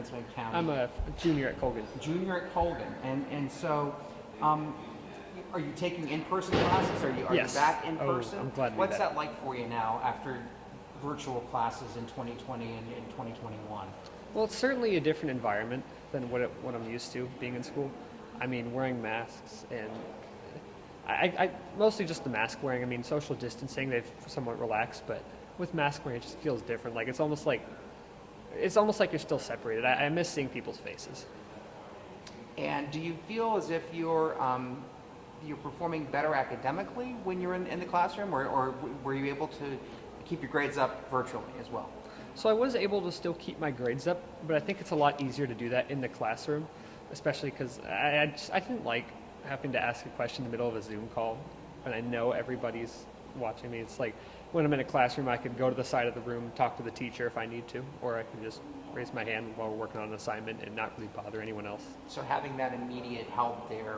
Pennsylvania County? I'm a junior at Colgan. Junior at Colgan. And so, are you taking in-person classes? Are Yes. you back in person? I'm glad to be What's back. that like for you now after virtual classes in 2020 and in 2021? Well, it's certainly a different environment than what I'm used to being in school. I mean, wearing masks and I mostly just the mask wearing. I mean, social distancing, they've somewhat relaxed, but with mask wearing, it just feels different. Like it's almost like you're still separated. I miss seeing people's faces. And do you feel as if you're performing better academically when you're in the classroom, or were you able to keep your grades up virtually as well? So I was able to still keep my grades up, but I think it's a lot easier to do that in the classroom, especially because I didn't like having to ask a question in the middle of a Zoom call, and I know everybody's watching me. It's like when I'm in a classroom, I could go to the side of the room, talk to the teacher if I need to, or I can just raise my hand while we're working on an assignment and not really bother anyone else. So having that immediate help there,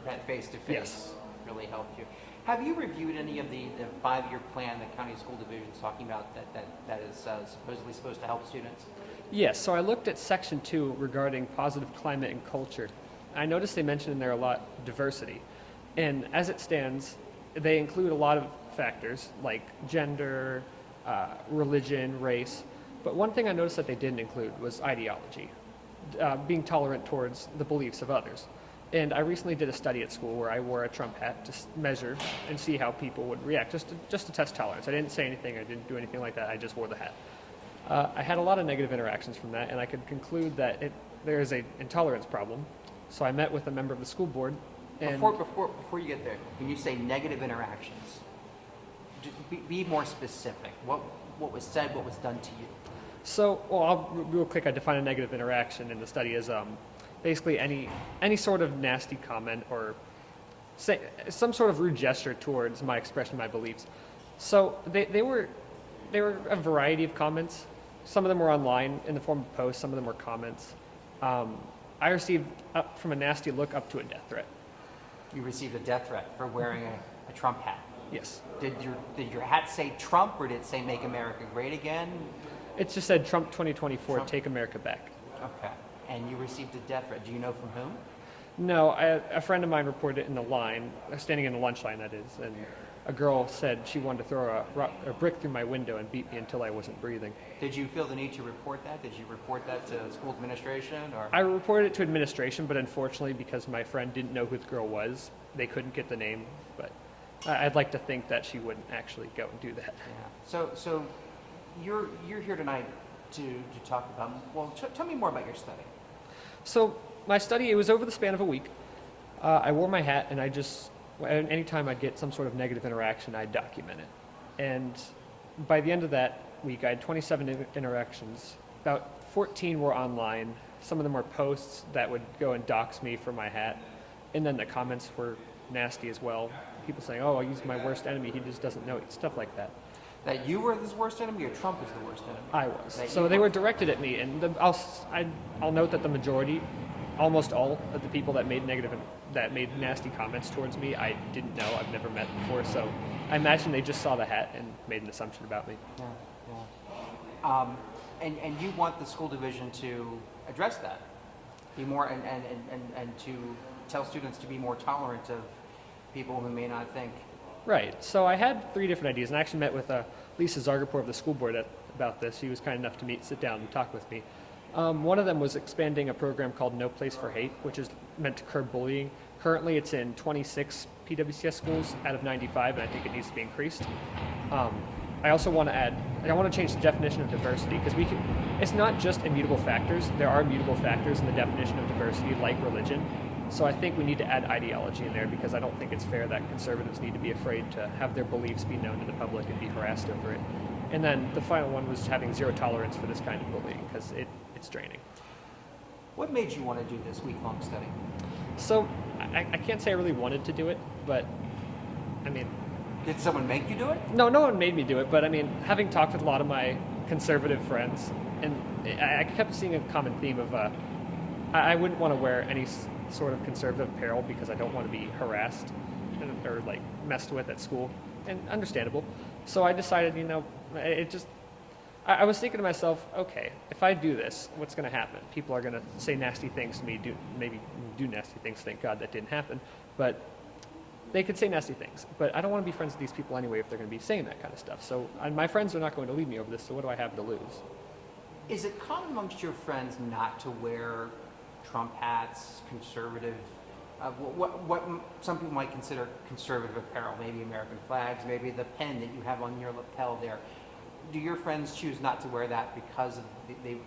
that face-to-face, Yes. really helped you. Have you reviewed any of the 5-year plan the county school division is talking about that is supposedly supposed to help students? Yes, so I looked at section 2 regarding positive climate and culture. I noticed they mentioned in there a lot diversity. And as it stands, they include a lot of factors like gender, religion, race. But one thing I noticed that they didn't include was ideology, being tolerant towards the beliefs of others. And I recently did a study at school where I wore a Trump hat to measure and see how people would react, just to test tolerance. I didn't say anything, I didn't do anything like that, I just wore the hat. I had a lot of negative interactions from that, and I could conclude that there is an intolerance problem. So I met with a member of the school board. And Before you get there, when you say negative interactions, be more specific. What was said, what was done to you? So, real quick, I define a negative interaction in the study as basically any sort of nasty comment or some sort of rude gesture towards my expression of my beliefs. So they were a variety of comments. Some of them were online in the form of posts. Some of them were comments. I received from a nasty look up to a death threat. You received a death threat for wearing a Trump hat. Yes. Did your hat say Trump, or did it say "Make America Great Again"? It just said Trump 2024, Trump. Take America Back. Okay. And you received a death threat. Do you know from whom? No, a friend of mine reported it in the line, standing in the lunch line, that is, and a girl said she wanted to throw a brick through my window and beat me until I wasn't breathing. Did you feel the need to report that? Did you report that to school administration? Or I reported it to administration, but unfortunately, because my friend didn't know who the girl was, they couldn't get the name. But I'd like to think that she wouldn't actually go and do that. Yeah. So you're here tonight to talk about. Well, tell me more about your study. So my study, it was over the span of a week. I wore my hat, and anytime I'd get some sort of negative interaction, I'd document it. And by the end of that week, I had 27 interactions. About 14 were online. Some of them were posts that would go and dox me for my hat. And then the comments were nasty as well. People saying, "Oh, he's my worst enemy. He just doesn't know it." Stuff like that. That you were his worst enemy, or Trump is the worst enemy? I was. So they were directed at me, and I'll note that the majority, almost all of the people that made nasty comments towards me, I didn't know. I've never met before, so I imagine they just saw the hat and made an assumption about me. Yeah. And you want the school division to address that, be more and to tell students to be more tolerant of people who may not think. Right. So I had 3 different ideas, and I actually met with Lisa Zargapur of the school board about this. She was kind enough to sit down and talk with me. One of them was expanding a program called No Place for Hate, which is meant to curb bullying. Currently, it's in 26 PWCS schools out of 95, and I think it needs to be increased. I also want to change the definition of diversity, because it's not just immutable factors. There are mutable factors in the definition of diversity, like religion. So I think we need to add ideology in there, because I don't think it's fair that conservatives need to be afraid to have their beliefs be known to the public and be harassed over it. And then the final one was having zero tolerance for this kind of bullying, because it's draining. What made you want to do this week-long study? So I can't say I really wanted to do it, but I mean... Did someone make you do it? No one made me do it, but I mean, having talked with a lot of my conservative friends, and I kept seeing a common theme of I wouldn't want to wear any sort of conservative apparel because I don't want to be harassed or like messed with at school, and understandable. So I decided, I was thinking to myself, okay, if I do this, what's going to happen? People are going to say nasty things to me, maybe do nasty things. Thank God that didn't happen. But they could say nasty things. But I don't want to be friends with these people anyway if they're going to be saying that kind of stuff. So my friends are not going to leave me over this, so what do I have to lose? Is it common amongst your friends not to wear Trump hats, conservative, what some people might consider conservative apparel, maybe American flags, maybe the pen that you have on your lapel there? Do your friends choose not to wear that because of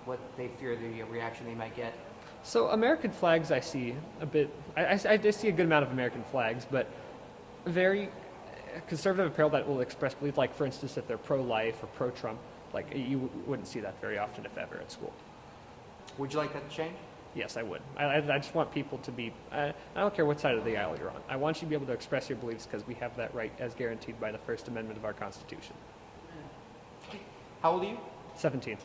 what they fear the reaction they might get? So American flags I see a bit, I see a good amount of American flags, but very conservative apparel that will express belief, like for instance if they're pro-life or pro-Trump, like you wouldn't see that very often if ever at school. Would you like that to change? Yes, I would. I just want people to be, I don't care what side of the aisle you're on. I want you to be able to express your beliefs because we have that right as guaranteed by the First Amendment of our Constitution. How old are you? 17.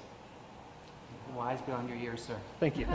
Wise beyond your years, sir. Thank you.